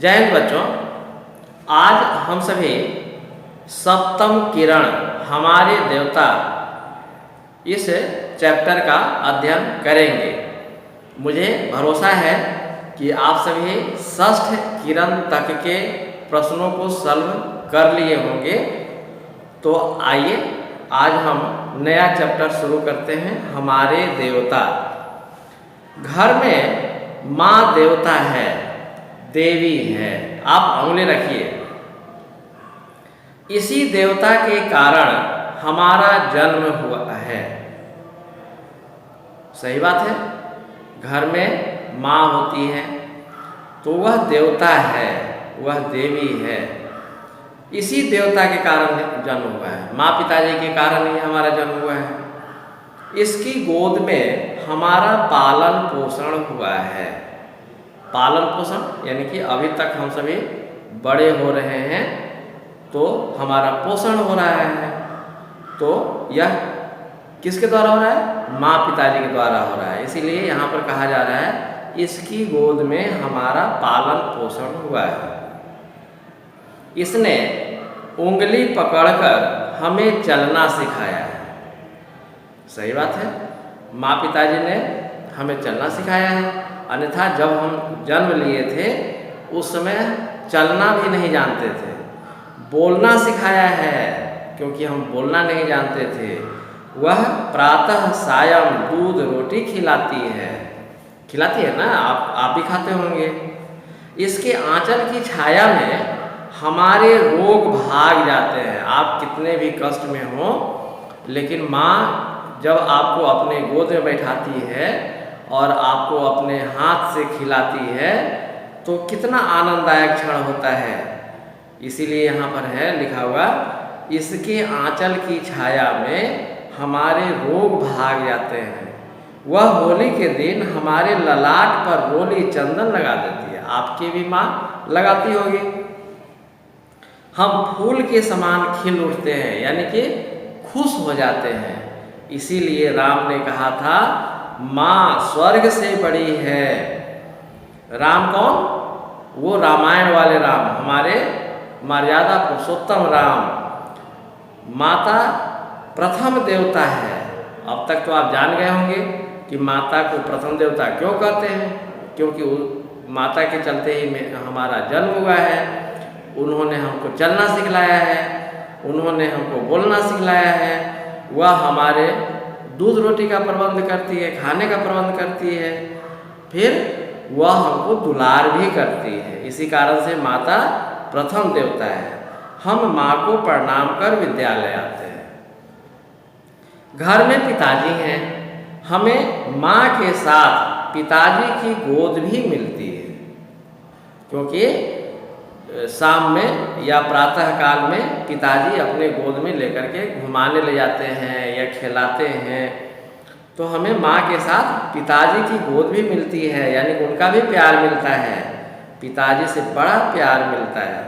जय हिंद बच्चों। आज हम सभी सप्तम किरण हमारे देवता इस चैप्टर का अध्ययन करेंगे। मुझे भरोसा है कि आप सभी षष्ठ किरण तक के प्रश्नों को सॉल्व कर लिए होंगे। तो आइए आज हम नया चैप्टर शुरू करते हैं। हमारे देवता। घर में माँ देवता है, देवी है। आप उंगली रखिए। इसी देवता के कारण हमारा जन्म हुआ है। सही बात है। घर में माँ होती है तो वह देवता है, वह देवी है। इसी देवता के कारण जन्म हुआ है। माँ पिताजी के कारण ही हमारा जन्म हुआ है। इसकी गोद में हमारा पालन पोषण हुआ है। पालन पोषण यानी कि अभी तक हम सभी बड़े हो रहे हैं तो हमारा पोषण हो रहा है। तो यह किसके द्वारा हो रहा है? माँ पिताजी के द्वारा हो रहा है। इसीलिए यहाँ पर कहा जा रहा है इसकी गोद में हमारा पालन पोषण हुआ है। इसने उंगली पकड़कर हमें चलना सिखाया है। सही बात है। माँ पिताजी ने हमें चलना सिखाया है। अन्यथा जब हम जन्म लिए थे उस समय चलना भी नहीं जानते थे। बोलना सिखाया है क्योंकि हम बोलना नहीं जानते थे। वह प्रातः सायं दूध रोटी खिलाती है ना। आप भी खाते होंगे। इसके आंचल की छाया में हमारे रोग भाग जाते हैं। आप कितने भी कष्ट में हो, लेकिन माँ जब आपको अपने गोद में बैठाती है और आपको अपने हाथ से खिलाती है तो कितना आनंददायक क्षण होता है। इसीलिए यहाँ पर है लिखा हुआ, इसके आंचल की छाया में हमारे रोग भाग जाते हैं। वह होली के दिन हमारे ललाट पर रोली चंदन लगा देती है। आपकी भी माँ लगाती होगी। हम फूल के समान खिल उठते हैं, यानी कि खुश हो जाते हैं। इसीलिए राम ने कहा था माँ स्वर्ग से बड़ी है। राम कौन? वो रामायण वाले राम, हमारे मर्यादा पुरुषोत्तम राम। माता प्रथम देवता है। अब तक तो आप जान गए होंगे कि माता को प्रथम देवता क्यों कहते हैं। क्योंकि माता के चलते ही हमारा जन्म हुआ है। उन्होंने हमको चलना सिखलाया है, उन्होंने हमको बोलना सिखलाया है। वह हमारे दूध रोटी का प्रबंध करती है, खाने का प्रबंध करती है, फिर वह हमको दुलार भी करती है। इसी कारण से माता प्रथम देवता है। हम माँ को प्रणाम कर विद्यालय आते हैं। घर में पिताजी हैं। हमें माँ के साथ पिताजी की गोद भी मिलती है, क्योंकि शाम में या प्रातः काल में पिताजी अपने गोद में लेकर के घुमाने ले जाते हैं या खिलाते हैं। तो हमें माँ के साथ पिताजी की गोद भी मिलती है, यानी कि उनका भी प्यार मिलता है। पिताजी से बड़ा प्यार मिलता है।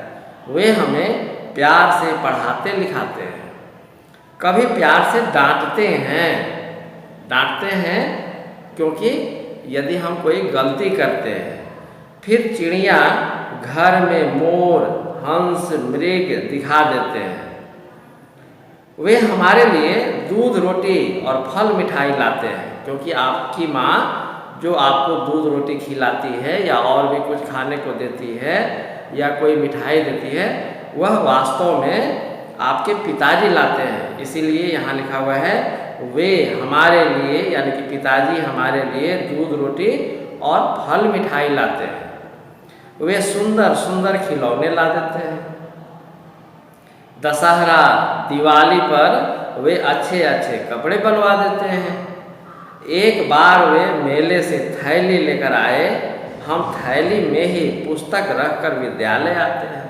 वे हमें प्यार से पढ़ाते लिखाते हैं। कभी प्यार से डांटते हैं क्योंकि यदि हम कोई गलती करते हैं। फिर चिड़िया घर में मोर, हंस, मृग दिखा देते हैं। वे हमारे लिए दूध रोटी और फल मिठाई लाते हैं, क्योंकि आपकी माँ जो आपको दूध रोटी खिलाती है या और भी कुछ खाने को देती है या कोई मिठाई देती है, वह वास्तव में आपके पिताजी लाते हैं। इसीलिए यहाँ लिखा हुआ है वे हमारे लिए, यानी कि पिताजी हमारे लिए दूध रोटी और फल मिठाई लाते हैं। वे सुंदर सुंदर खिलौने ला देते हैं। दशहरा दिवाली पर वे अच्छे अच्छे कपड़े बनवा देते हैं। एक बार वे मेले से थैली लेकर आए। हम थैली में ही पुस्तक रखकर विद्यालय आते हैं।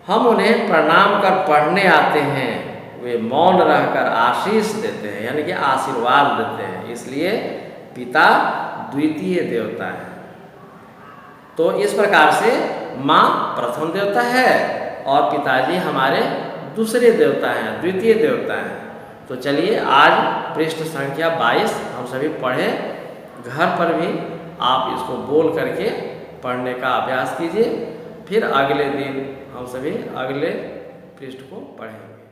हम उन्हें प्रणाम कर पढ़ने आते हैं। वे मौन रहकर आशीष देते हैं, यानी कि आशीर्वाद देते हैं। इसलिए पिता द्वितीय देवता है। तो इस प्रकार से माँ प्रथम देवता है और पिताजी हमारे दूसरे देवता हैं, द्वितीय देवता हैं। तो चलिए आज पृष्ठ संख्या 22 हम सभी पढ़ें। घर पर भी आप इसको बोल करके पढ़ने का अभ्यास कीजिए। फिर अगले दिन हम सभी अगले पृष्ठ को पढ़ेंगे।